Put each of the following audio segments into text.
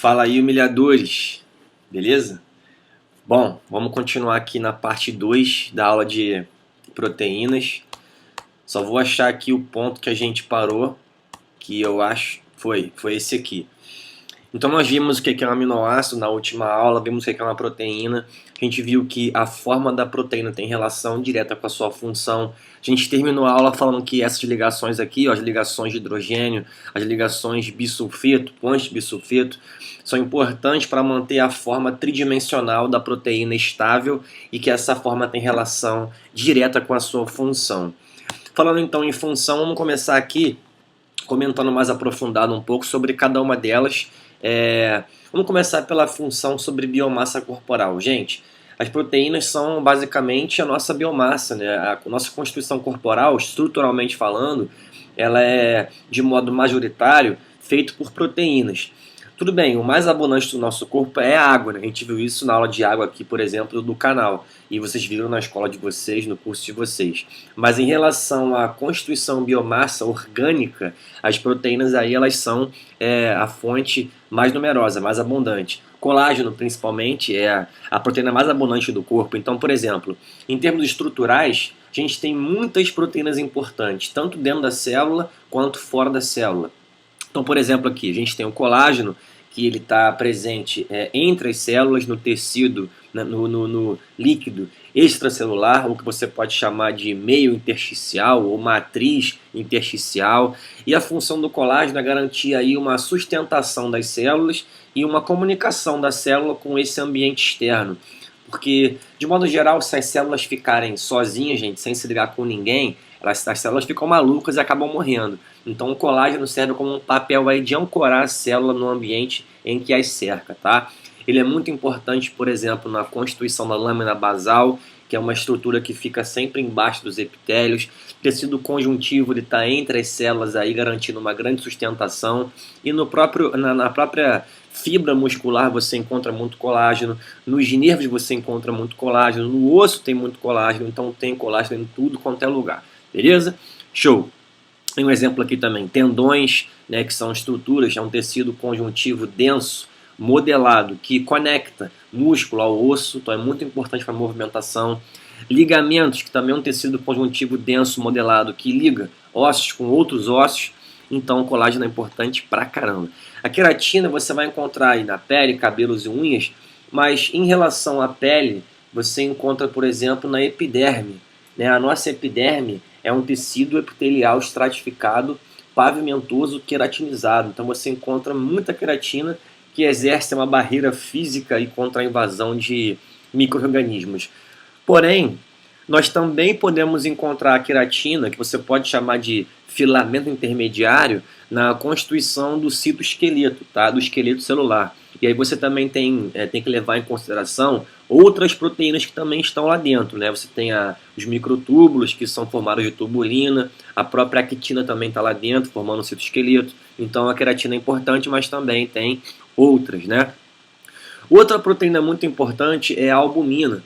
Fala aí, humilhadores, beleza? Bom, vamos continuar aqui na parte 2 da aula de proteínas. Só vou achar aqui o ponto que a gente parou, que eu acho foi esse aqui. Então nós vimos o que é um aminoácido na última aula, vimos o que é uma proteína, a gente viu que a forma da proteína tem relação direta com a sua função. A gente terminou a aula falando que essas ligações aqui, ó, as ligações de hidrogênio, as ligações bisulfeto, pontes bisulfeto, são importantes para manter a forma tridimensional da proteína estável e que essa forma tem relação direta com a sua função. Falando então em função, vamos começar aqui comentando mais aprofundado um pouco sobre cada uma delas. Vamos começar pela função sobre biomassa corporal. Gente, as proteínas são basicamente a nossa biomassa, né? A nossa constituição corporal, estruturalmente falando, ela é de modo majoritário feito por proteínas. Tudo bem, o mais abundante do nosso corpo é a água, né? A gente viu isso na aula de água aqui, por exemplo, do canal. E vocês viram na escola de vocês, no curso de vocês. Mas em relação à constituição biomassa orgânica, as proteínas aí elas são a fonte mais numerosa, mais abundante. Colágeno, principalmente, é a proteína mais abundante do corpo. Então, por exemplo, em termos estruturais, a gente tem muitas proteínas importantes, tanto dentro da célula quanto fora da célula. Então, por exemplo, aqui a gente tem o colágeno, que ele está presente entre as células, no tecido, no líquido extracelular, o que você pode chamar de meio intersticial ou matriz intersticial. E a função do colágeno é garantir aí uma sustentação das células e uma comunicação da célula com esse ambiente externo. Porque, de modo geral, se as células ficarem sozinhas, gente, sem se ligar com ninguém, as células ficam malucas e acabam morrendo. Então o colágeno serve como um papel aí de ancorar a célula no ambiente em que as cerca, tá? Ele é muito importante, por exemplo, na constituição da lâmina basal, que é uma estrutura que fica sempre embaixo dos epitélios. O tecido conjuntivo está entre as células, aí, garantindo uma grande sustentação. E na própria fibra muscular você encontra muito colágeno, nos nervos você encontra muito colágeno, no osso tem muito colágeno, então tem colágeno em tudo quanto é lugar. Beleza? Show! Tem um exemplo aqui também, tendões, né, que são estruturas, é um tecido conjuntivo denso, modelado, que conecta músculo ao osso, então é muito importante para a movimentação. Ligamentos, que também é um tecido conjuntivo denso, modelado, que liga ossos com outros ossos, então o colágeno é importante pra caramba. A queratina você vai encontrar aí na pele, cabelos e unhas, mas em relação à pele, você encontra, por exemplo, na epiderme. Né? A nossa epiderme é um tecido epitelial estratificado, pavimentoso, queratinizado. Então você encontra muita queratina que exerce uma barreira física aí contra a invasão de micro-organismos. Porém, nós também podemos encontrar a queratina, que você pode chamar de filamento intermediário, na constituição do citoesqueleto, tá? Do esqueleto celular. E aí você também tem que levar em consideração outras proteínas que também estão lá dentro, né? Você tem os microtúbulos, que são formados de tubulina, a própria actina também está lá dentro, formando o citoesqueleto. Então a queratina é importante, mas também tem outras, né? Outra proteína muito importante é a albumina,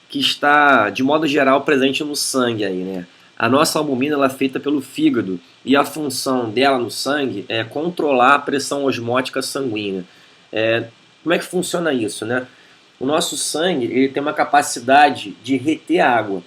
que está, de modo geral, presente no sangue aí, né? A nossa albumina ela é feita pelo fígado e a função dela no sangue é controlar a pressão osmótica sanguínea. Como é que funciona isso, né? O nosso sangue ele tem uma capacidade de reter água.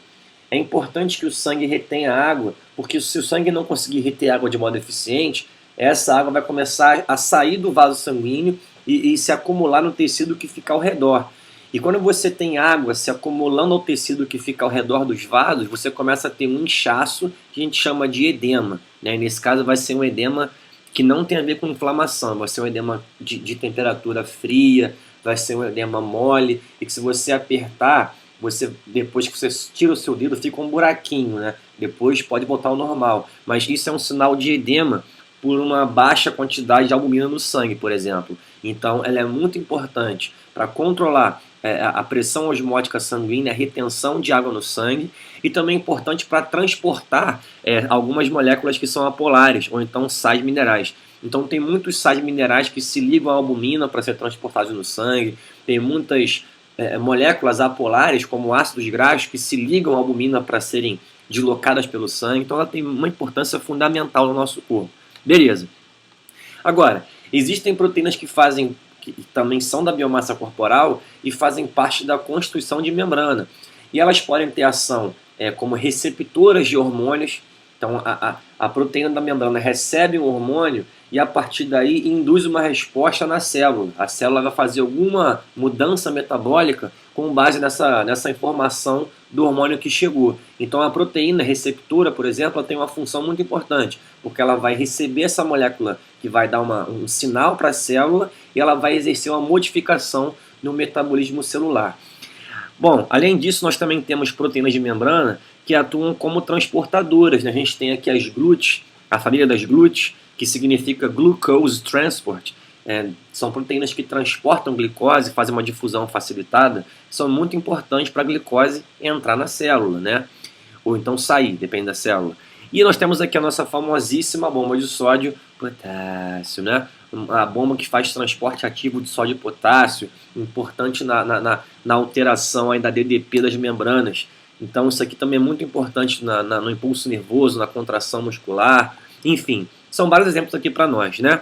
É importante que o sangue retenha água, porque se o sangue não conseguir reter água de modo eficiente, essa água vai começar a sair do vaso sanguíneo e se acumular no tecido que fica ao redor. E quando você tem água se acumulando ao tecido que fica ao redor dos vasos, você começa a ter um inchaço que a gente chama de edema. Né? Nesse caso vai ser um edema que não tem a ver com inflamação, vai ser um edema de temperatura fria, vai ser um edema mole, e que se você apertar, depois que você tira o seu dedo, fica um buraquinho, né? Depois pode voltar ao normal. Mas isso é um sinal de edema por uma baixa quantidade de albumina no sangue, por exemplo. Então ela é muito importante para controlar a pressão osmótica sanguínea, a retenção de água no sangue, e também importante para transportar algumas moléculas que são apolares, ou então sais minerais. Então tem muitos sais minerais que se ligam à albumina para ser transportados no sangue, tem muitas moléculas apolares, como ácidos graxos, que se ligam à albumina para serem deslocadas pelo sangue, então ela tem uma importância fundamental no nosso corpo. Beleza. Agora, existem proteínas que que também são da biomassa corporal e fazem parte da constituição de membrana. E elas podem ter ação como receptoras de hormônios. Então, a proteína da membrana recebe um hormônio e, a partir daí, induz uma resposta na célula. A célula vai fazer alguma mudança metabólica com base nessa informação do hormônio que chegou. Então, a proteína receptora, por exemplo, ela tem uma função muito importante, porque ela vai receber essa molécula que vai dar um sinal para a célula e ela vai exercer uma modificação no metabolismo celular. Bom, além disso, nós também temos proteínas de membrana que atuam como transportadoras, né? A gente tem aqui as GLUT, a família das GLUT, que significa Glucose Transport. São proteínas que transportam glicose, fazem uma difusão facilitada, são muito importantes para a glicose entrar na célula, né? Ou então sair, depende da célula. E nós temos aqui a nossa famosíssima bomba de sódio potássio, né? A bomba que faz transporte ativo de sódio e potássio, importante na alteração aí da DDP das membranas. Então isso aqui também é muito importante no impulso nervoso, na contração muscular, enfim, são vários exemplos aqui para nós, né?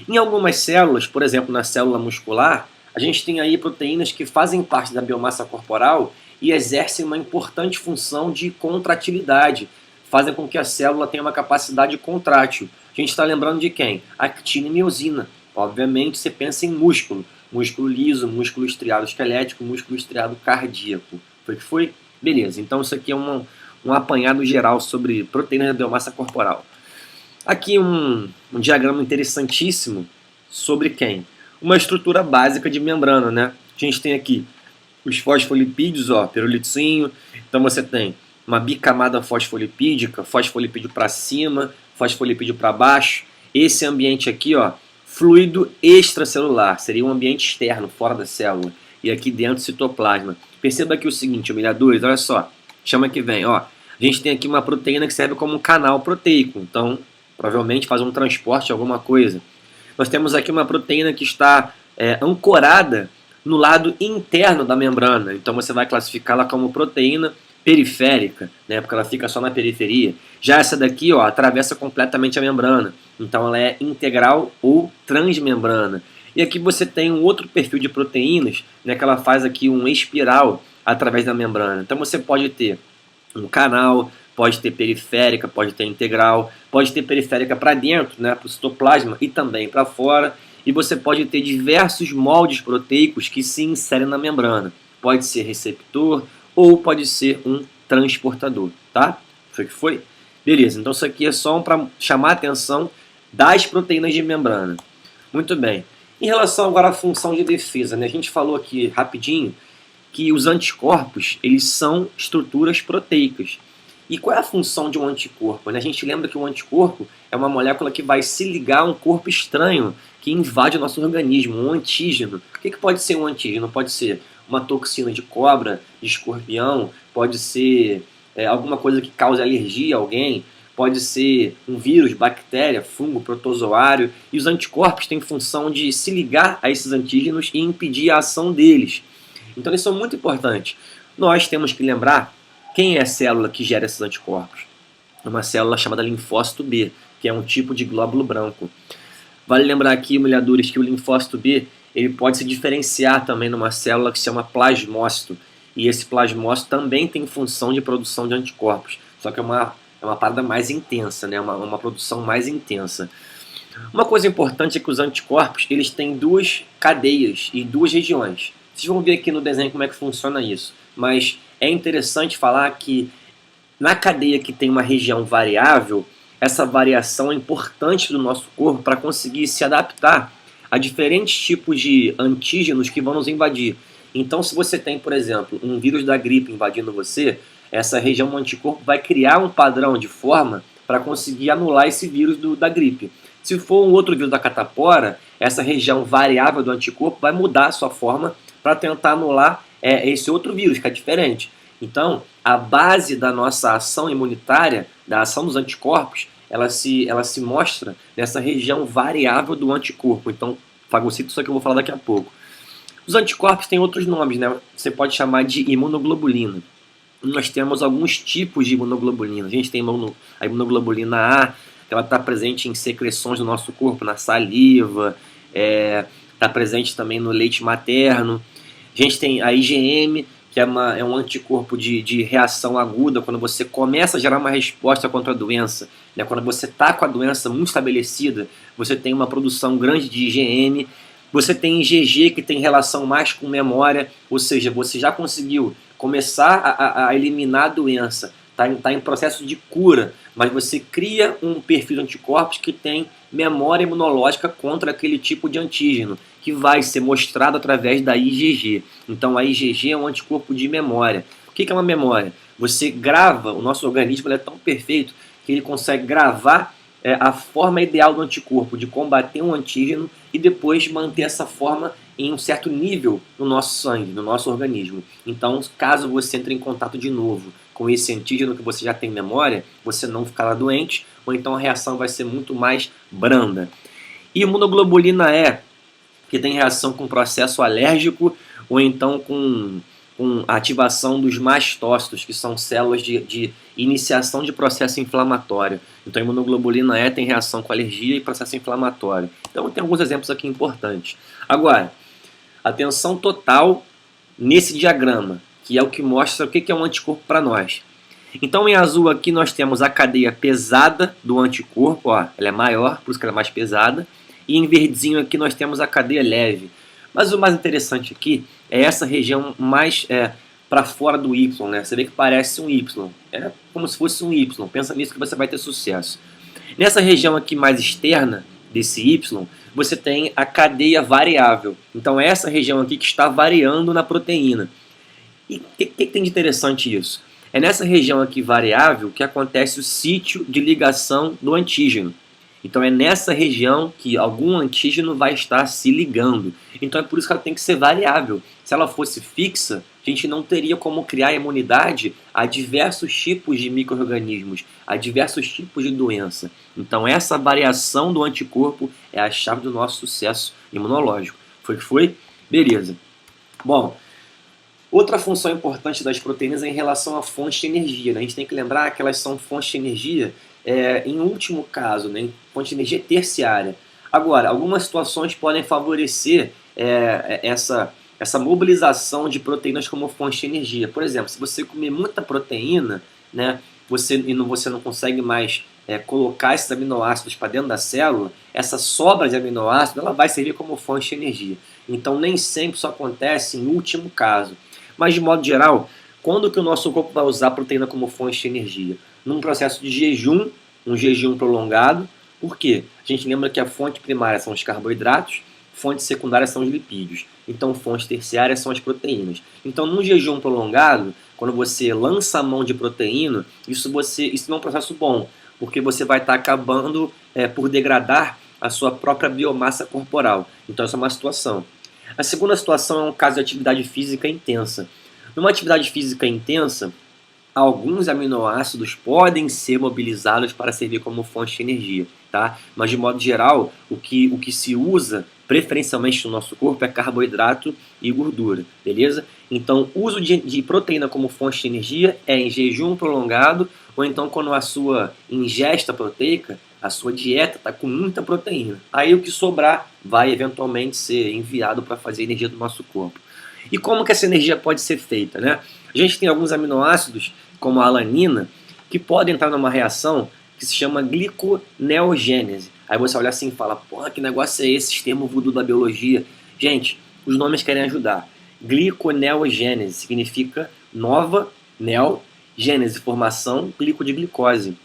Em algumas células, por exemplo, na célula muscular, a gente tem aí proteínas que fazem parte da biomassa corporal e exercem uma importante função de contratilidade, fazem com que a célula tenha uma capacidade contrátil. A gente está lembrando de quem? Actina e miosina. Obviamente, você pensa em músculo. Músculo liso, músculo estriado esquelético, músculo estriado cardíaco. Foi que foi? Beleza, então isso aqui é um apanhado geral sobre proteínas da biomassa corporal. Aqui um diagrama interessantíssimo sobre quem? Uma estrutura básica de membrana, né? A gente tem aqui os fosfolipídios, ó, pirulitinho. Então você tem uma bicamada fosfolipídica, fosfolipídio para cima, fosfolipídio para baixo. Esse ambiente aqui, ó, fluido extracelular, seria um ambiente externo, fora da célula. E aqui dentro, citoplasma. Perceba aqui o seguinte, humilhadores, olha só, chama que vem, ó. A gente tem aqui uma proteína que serve como um canal proteico, então provavelmente faz um transporte de alguma coisa. Nós temos aqui uma proteína que está ancorada no lado interno da membrana, então você vai classificá-la como proteína periférica, né, porque ela fica só na periferia. Já essa daqui, ó, atravessa completamente a membrana, então ela é integral ou transmembrana. E aqui você tem um outro perfil de proteínas, né, que ela faz aqui um espiral através da membrana. Então você pode ter um canal, pode ter periférica, pode ter integral, pode ter periférica para dentro, né, para o citoplasma e também para fora. E você pode ter diversos moldes proteicos que se inserem na membrana. Pode ser receptor ou pode ser um transportador, tá? Foi que foi? Beleza, então isso aqui é só para chamar a atenção das proteínas de membrana. Muito bem. Em relação agora à função de defesa, né, a gente falou aqui rapidinho que os anticorpos, eles são estruturas proteicas. E qual é a função de um anticorpo? A gente lembra que o anticorpo é uma molécula que vai se ligar a um corpo estranho que invade o nosso organismo, um antígeno. O que pode ser um antígeno? Pode ser uma toxina de cobra, de escorpião, pode ser alguma coisa que cause alergia a alguém, pode ser um vírus, bactéria, fungo, protozoário. E os anticorpos têm função de se ligar a esses antígenos e impedir a ação deles. Então eles são muito importantes. Nós temos que lembrar quem é a célula que gera esses anticorpos. É uma célula chamada linfócito B, que é um tipo de glóbulo branco. Vale lembrar aqui, humilhadores, que o linfócito B ele pode se diferenciar também numa célula que se chama plasmócito. E esse plasmócito também tem função de produção de anticorpos. Só que é uma parada mais intensa, né? uma produção mais intensa. Uma coisa importante é que os anticorpos eles têm duas cadeias e duas regiões. Vocês vão ver aqui no desenho como é que funciona isso. Mas é interessante falar que na cadeia que tem uma região variável, essa variação é importante do nosso corpo para conseguir se adaptar a diferentes tipos de antígenos que vão nos invadir. Então, se você tem, por exemplo, um vírus da gripe invadindo você, essa região do anticorpo vai criar um padrão de forma para conseguir anular esse vírus da gripe. Se for um outro vírus da catapora, essa região variável do anticorpo vai mudar a sua forma para tentar anular esse outro vírus, que é diferente. Então, a base da nossa ação imunitária, da ação dos anticorpos, ela se mostra nessa região variável do anticorpo. Então, fagocito, isso que eu vou falar daqui a pouco. Os anticorpos têm outros nomes, né? Você pode chamar de imunoglobulina. Nós temos alguns tipos de imunoglobulina. A gente tem a imunoglobulina A, que ela está presente em secreções do nosso corpo, na saliva, está está presente também no leite materno. A gente tem a IgM, que é um anticorpo de reação aguda, quando você começa a gerar uma resposta contra a doença, né? Quando você está com a doença muito estabelecida, você tem uma produção grande de IgM. Você tem IgG, que tem relação mais com memória, ou seja, você já conseguiu começar a eliminar a doença, está em processo de cura, mas você cria um perfil de anticorpos que tem memória imunológica contra aquele tipo de antígeno, que vai ser mostrado através da IgG. Então a IgG é um anticorpo de memória. O que é uma memória? Você grava, o nosso organismo é tão perfeito que ele consegue gravar a forma ideal do anticorpo, de combater um antígeno e depois manter essa forma em um certo nível no nosso sangue, no nosso organismo. Então, caso você entre em contato de novo com esse antígeno que você já tem memória, você não ficará doente, ou então a reação vai ser muito mais branda. E imunoglobulina E, que tem reação com processo alérgico, ou então com a ativação dos mastócitos, que são células de iniciação de processo inflamatório. Então a imunoglobulina E tem reação com alergia e processo inflamatório. Então tem alguns exemplos aqui importantes. Agora, atenção total nesse diagrama, que é o que mostra o que é um anticorpo para nós. Então em azul aqui nós temos a cadeia pesada do anticorpo, ó, ela é maior, por isso que ela é mais pesada, e em verdinho aqui nós temos a cadeia leve. Mas o mais interessante aqui é essa região mais para fora do Y, né? Você vê que parece um Y, é como se fosse um Y, pensa nisso que você vai ter sucesso. Nessa região aqui mais externa desse Y, você tem a cadeia variável. Então é essa região aqui que está variando na proteína. E o que tem de interessante isso? É nessa região aqui variável que acontece o sítio de ligação do antígeno. Então é nessa região que algum antígeno vai estar se ligando. Então é por isso que ela tem que ser variável. Se ela fosse fixa, a gente não teria como criar imunidade a diversos tipos de micro-organismos, a diversos tipos de doença. Então essa variação do anticorpo é a chave do nosso sucesso imunológico. Foi que foi? Beleza. Bom, outra função importante das proteínas é em relação à fonte de energia, né? A gente tem que lembrar que elas são fontes de energia em último caso, né, fonte de energia terciária. Agora, algumas situações podem favorecer essa mobilização de proteínas como fonte de energia. Por exemplo, se você comer muita proteína, né, você não consegue mais colocar esses aminoácidos para dentro da célula, essa sobra de aminoácidos ela vai servir como fonte de energia. Então, nem sempre isso acontece em último caso. Mas, de modo geral, quando que o nosso corpo vai usar a proteína como fonte de energia? Num processo de jejum, um jejum prolongado. Por quê? A gente lembra que a fonte primária são os carboidratos, fonte secundária são os lipídios. Então, fonte terciária são as proteínas. Então, num jejum prolongado, quando você lança a mão de proteína, isso não é um processo bom, porque você vai estar acabando por degradar a sua própria biomassa corporal. Então, essa é uma situação. A segunda situação é um caso de atividade física intensa. Numa atividade física intensa, alguns aminoácidos podem ser mobilizados para servir como fonte de energia, tá? Mas de modo geral, o que se usa preferencialmente no nosso corpo é carboidrato e gordura, beleza? Então, o uso de proteína como fonte de energia é em jejum prolongado ou então quando a sua ingesta proteica, a sua dieta está com muita proteína. Aí o que sobrar vai eventualmente ser enviado para fazer a energia do nosso corpo. E como que essa energia pode ser feita, né? A gente tem alguns aminoácidos, como a alanina, que podem entrar numa reação que se chama gliconeogênese. Aí você olha assim e fala, porra, que negócio é esse, termo voodoo da biologia? Gente, os nomes querem ajudar. Gliconeogênese significa nova, neo, gênese, formação, glico de glicose.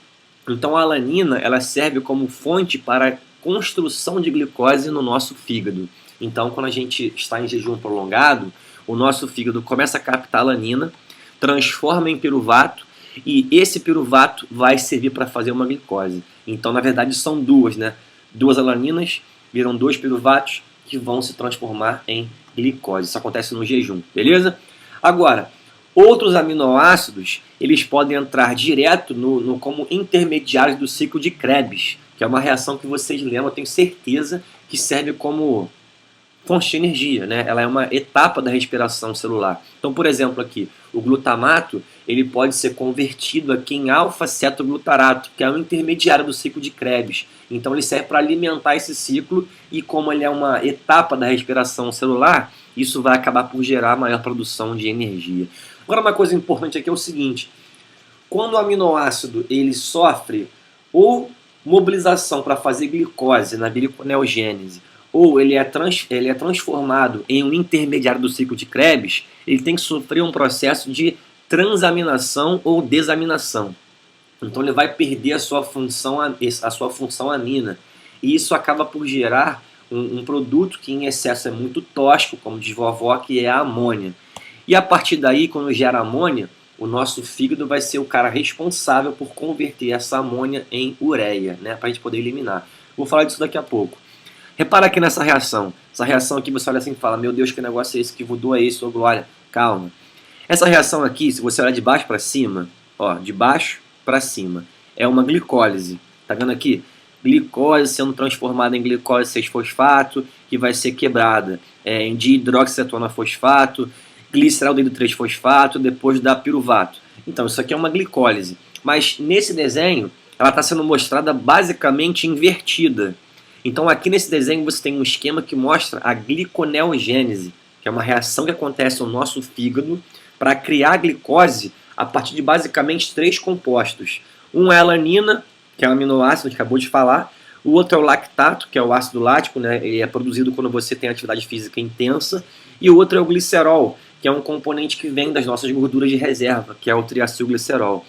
Então a alanina, ela serve como fonte para a construção de glicose no nosso fígado. Então quando a gente está em jejum prolongado, o nosso fígado começa a captar alanina, transforma em piruvato e esse piruvato vai servir para fazer uma glicose. Então, na verdade, são duas, né? Duas alaninas viram dois piruvatos que vão se transformar em glicose. Isso acontece no jejum, beleza? Agora, outros aminoácidos, eles podem entrar direto como intermediários do ciclo de Krebs, que é uma reação que vocês lembram, eu tenho certeza, que serve como fonte de energia, né? Ela é uma etapa da respiração celular. Então, por exemplo, aqui, o glutamato, ele pode ser convertido aqui em alfa-cetoglutarato, que é um intermediário do ciclo de Krebs. Então ele serve para alimentar esse ciclo e como ele é uma etapa da respiração celular, isso vai acabar por gerar maior produção de energia. Agora uma coisa importante aqui é o seguinte, quando o aminoácido ele sofre ou mobilização para fazer glicose na gliconeogênese, ou ele é transformado em um intermediário do ciclo de Krebs, ele tem que sofrer um processo de transaminação ou desaminação. Então ele vai perder a sua função amina. E isso acaba por gerar um produto que em excesso é muito tóxico, como diz vovó, que é a amônia. E a partir daí, quando gera amônia, o nosso fígado vai ser o cara responsável por converter essa amônia em ureia, né, para a gente poder eliminar. Vou falar disso daqui a pouco. Repara aqui nessa reação. Essa reação aqui você olha assim e fala, meu Deus, que negócio é esse? Que voodoo é esse, ô glória? Calma. Essa reação aqui, se você olhar de baixo para cima, ó, de baixo para cima, é uma glicólise. Tá vendo aqui? Glicose sendo transformada em glicose 6-fosfato, que vai ser quebrada em dihidroxicetona-fosfato, gliceraldeído 3-fosfato, depois da piruvato. Então, isso aqui é uma glicólise. Mas nesse desenho, ela está sendo mostrada basicamente invertida. Então, aqui nesse desenho, você tem um esquema que mostra a gliconeogênese, que é uma reação que acontece no nosso fígado para criar glicose a partir de basicamente 3 compostos. Um é a alanina, que é o aminoácido que a gente acabou de falar. O outro é o lactato, que é o ácido lático, né? Ele é produzido quando você tem atividade física intensa. E o outro é o glicerol, que é um componente que vem das nossas gorduras de reserva, que é o triacilglicerol.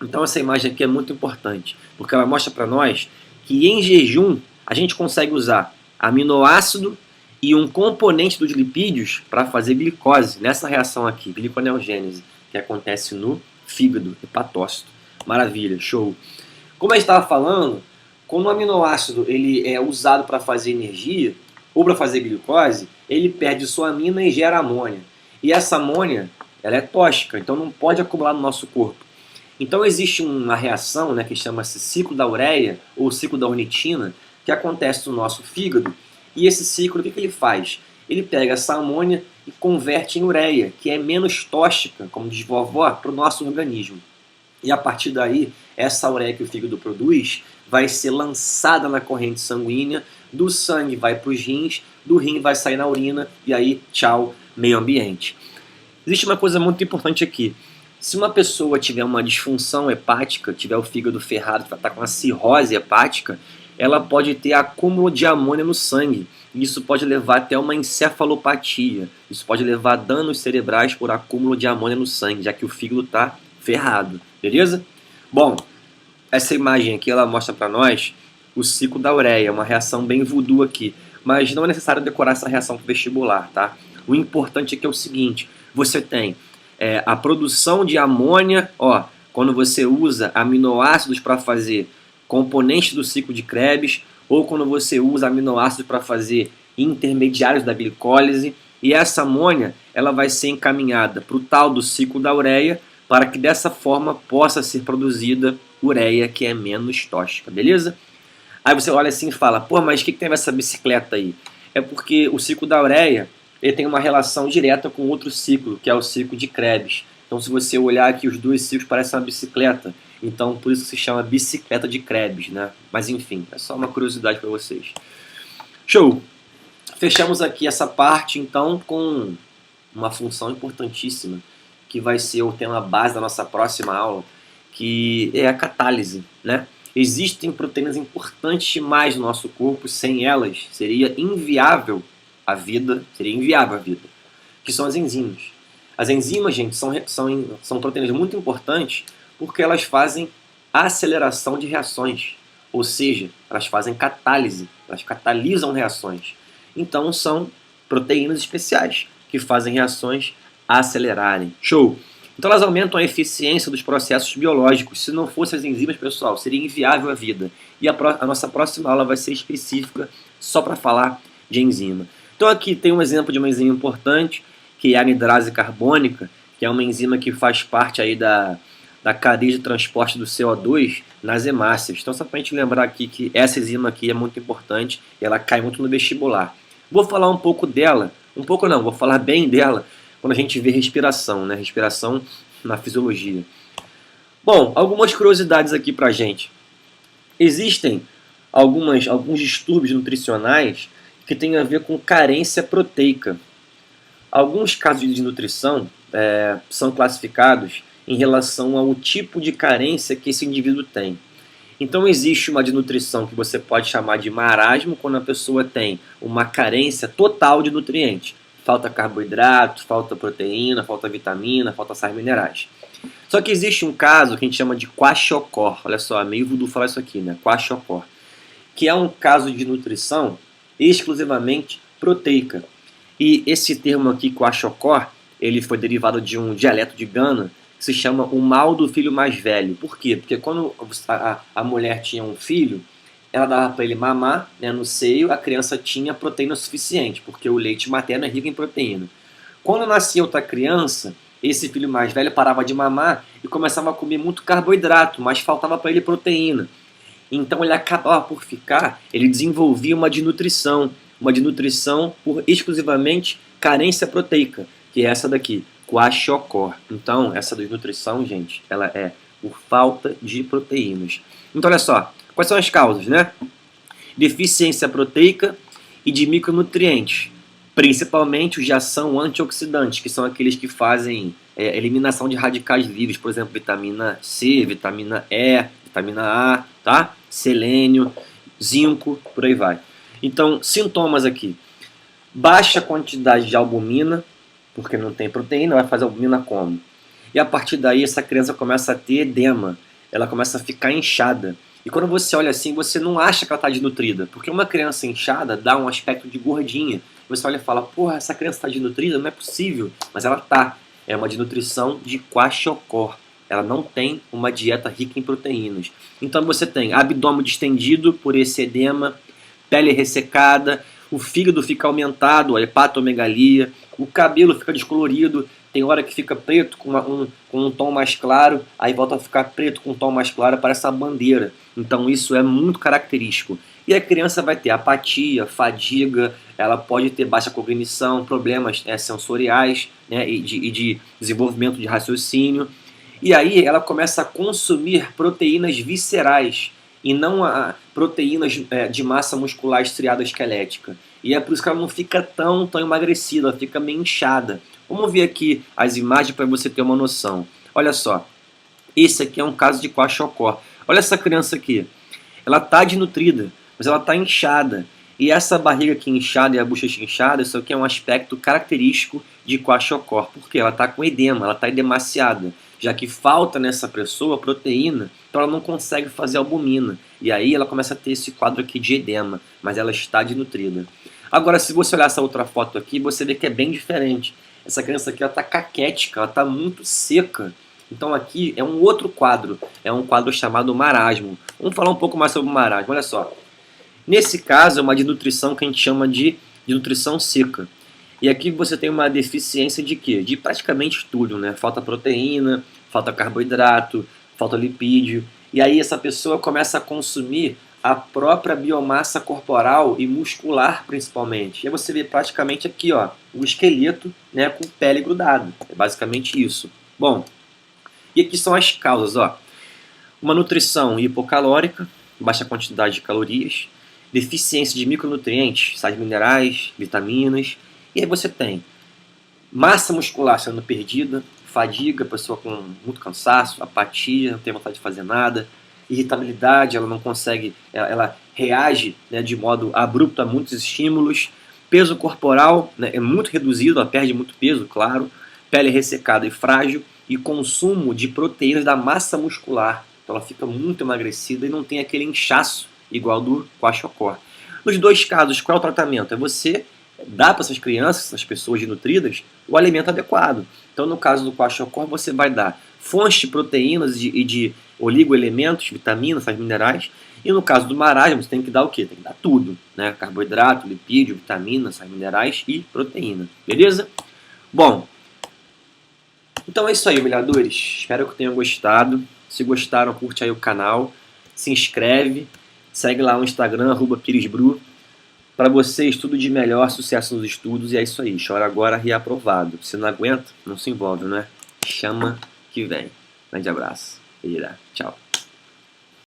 Então essa imagem aqui é muito importante, porque ela mostra para nós que em jejum a gente consegue usar aminoácido e um componente dos lipídios para fazer glicose, nessa reação aqui, gliconeogênese, que acontece no fígado, hepatócito. Maravilha, show. Como a gente estava falando, quando o aminoácido ele é usado para fazer energia, ou para fazer glicose, ele perde sua amina e gera amônia. E essa amônia, ela é tóxica, então não pode acumular no nosso corpo. Então existe uma reação, né, que chama-se ciclo da ureia, ou ciclo da ornitina, que acontece no nosso fígado, e esse ciclo, o que ele faz? Ele pega essa amônia e converte em ureia, que é menos tóxica, como diz vovó, para o nosso organismo. E a partir daí, essa ureia que o fígado produz vai ser lançada na corrente sanguínea, do sangue vai para os rins, do rim vai sair na urina, e aí, tchau, meio ambiente. Existe uma coisa muito importante aqui. Se uma pessoa tiver uma disfunção hepática, tiver o fígado ferrado, está com uma cirrose hepática, ela pode ter acúmulo de amônia no sangue. Isso pode levar até uma encefalopatia. Isso pode levar a danos cerebrais por acúmulo de amônia no sangue, já que o fígado está ferrado. Beleza? Bom, essa imagem aqui ela mostra para nós o ciclo da ureia, uma reação bem voodoo aqui. Mas não é necessário decorar essa reação para o vestibular, tá? O importante aqui é o seguinte, você tem a produção de amônia, ó, quando você usa aminoácidos para fazer componentes do ciclo de Krebs, ou quando você usa aminoácidos para fazer intermediários da glicólise, e essa amônia ela vai ser encaminhada para o tal do ciclo da ureia, para que dessa forma possa ser produzida ureia que é menos tóxica, beleza? Aí você olha assim e fala, pô, mas o que tem essa bicicleta aí? É porque o ciclo da ureia ele tem uma relação direta com outro ciclo, que é o ciclo de Krebs. Então se você olhar aqui, os dois ciclos parecem uma bicicleta, então por isso se chama bicicleta de Krebs, né? Mas enfim, é só uma curiosidade para vocês. Show! Fechamos aqui essa parte então com uma função importantíssima, que vai ser o tema base da nossa próxima aula, que é a catálise, né? Existem proteínas importantes demais no nosso corpo, sem elas seria inviável a vida, que são as enzimas. As enzimas, gente, são proteínas muito importantes porque elas fazem aceleração de reações, ou seja, elas fazem catálise, elas catalisam reações. Então são proteínas especiais que fazem reações acelerarem. Show! Então elas aumentam a eficiência dos processos biológicos. Se não fossem as enzimas, pessoal, seria inviável a vida. E a nossa próxima aula vai ser específica só para falar de enzima. Então aqui tem um exemplo de uma enzima importante, que é a anidrase carbônica, que é uma enzima que faz parte aí da cadeia de transporte do CO2 nas hemácias. Então só para a gente lembrar aqui que essa enzima aqui é muito importante e ela cai muito no vestibular. Vou falar um pouco dela, vou falar bem dela, quando a gente vê respiração, né? Respiração na fisiologia. Bom, algumas curiosidades aqui pra gente. Existem alguns distúrbios nutricionais que têm a ver com carência proteica. Alguns casos de desnutrição são classificados em relação ao tipo de carência que esse indivíduo tem. Então existe uma desnutrição que você pode chamar de marasmo, quando a pessoa tem uma carência total de nutrientes. Falta carboidrato, falta proteína, falta vitamina, falta sais minerais. Só que existe um caso que a gente chama de kwashiorkor. Olha só, é meio voodoo falar isso aqui, né? Kwashiorkor. Que é um caso de nutrição exclusivamente proteica. E esse termo aqui, kwashiorkor, ele foi derivado de um dialeto de Gana, que se chama o mal do filho mais velho. Por quê? Porque quando a mulher tinha um filho, ela dava para ele mamar, né, no seio, a criança tinha proteína suficiente, porque o leite materno é rico em proteína. Quando nascia outra criança, esse filho mais velho parava de mamar e começava a comer muito carboidrato, mas faltava para ele proteína. Então ele acabava por ele desenvolvia uma desnutrição por exclusivamente carência proteica, que é essa daqui, kwashiorkor. Então, essa desnutrição, gente, ela é por falta de proteínas. Então, olha só, quais são as causas, né? Deficiência proteica e de micronutrientes, principalmente os de ação antioxidante, que são aqueles que fazem eliminação de radicais livres, por exemplo, vitamina C, vitamina E, vitamina A, tá? Selênio, zinco, por aí vai. Então, sintomas aqui: baixa quantidade de albumina, porque não tem proteína, vai fazer albumina como? E a partir daí essa criança começa a ter edema, ela começa a ficar inchada. E quando você olha assim, você não acha que ela está desnutrida, porque uma criança inchada dá um aspecto de gordinha. Você olha e fala, porra, essa criança está desnutrida? Não é possível. Mas ela está. É uma desnutrição de kwashiorkor. Ela não tem uma dieta rica em proteínas. Então você tem abdômen distendido por esse edema, pele ressecada, o fígado fica aumentado, a hepatomegalia, o cabelo fica descolorido, tem hora que fica preto com um tom mais claro, aí volta a ficar preto com um tom mais claro, parece uma bandeira. Então isso é muito característico. E a criança vai ter apatia, fadiga, ela pode ter baixa cognição, problemas sensoriais, né, e de desenvolvimento de raciocínio. E aí ela começa a consumir proteínas viscerais e não proteínas de massa muscular estriada esquelética. E é por isso que ela não fica tão emagrecida, ela fica meio inchada. Vamos ver aqui as imagens para você ter uma noção. Olha só, esse aqui é um caso de kwashiorkor. Olha essa criança aqui, ela está desnutrida, mas ela está inchada. E essa barriga aqui inchada e a bochecha inchada, isso aqui é um aspecto característico de kwashiorkor, porque ela está com edema, ela está edemaciada, já que falta nessa pessoa proteína, então ela não consegue fazer albumina. E aí ela começa a ter esse quadro aqui de edema, mas ela está desnutrida. Agora, se você olhar essa outra foto aqui, você vê que é bem diferente. Essa criança aqui está caquética, ela está muito seca. Então aqui é um outro quadro, é um quadro chamado marasmo. Vamos falar um pouco mais sobre o marasmo, olha só. Nesse caso é uma desnutrição que a gente chama de nutrição seca. E aqui você tem uma deficiência de quê? De praticamente tudo, né? Falta proteína, falta carboidrato, falta lipídio. E aí essa pessoa começa a consumir a própria biomassa corporal e muscular principalmente. E aí você vê praticamente aqui, ó, o esqueleto, né, com pele grudada. É basicamente isso. Bom, e aqui são as causas, ó. Uma nutrição hipocalórica, baixa quantidade de calorias, deficiência de micronutrientes, sais minerais, vitaminas. E aí você tem massa muscular sendo perdida, fadiga, pessoa com muito cansaço, apatia, não tem vontade de fazer nada, irritabilidade, ela não consegue, ela reage, né, de modo abrupto a muitos estímulos, peso corporal, né, é muito reduzido, ela perde muito peso, claro, pele ressecada e frágil, e consumo de proteínas da massa muscular, então ela fica muito emagrecida e não tem aquele inchaço igual do kwashiorkor. Nos dois casos, qual é o tratamento? É você dar para essas crianças, essas pessoas desnutridas, o alimento adequado. Então, no caso do kwashiorkor, você vai dar fontes de proteínas e de oligoelementos, vitaminas, sais minerais. E no caso do marasmo, você tem que dar o quê? Tem que dar tudo, né? Carboidrato, lipídio, vitaminas, sais minerais e proteína. Beleza? Bom, então é isso aí, milhadores. Espero que tenham gostado. Se gostaram, curte aí o canal, se inscreve, segue lá no Instagram, @piresbru. Para vocês, tudo de melhor, sucesso nos estudos, e é isso aí. Chora agora, reaprovado. Se não aguenta, não se envolve, né? Chama que vem. Grande abraço. Tchau.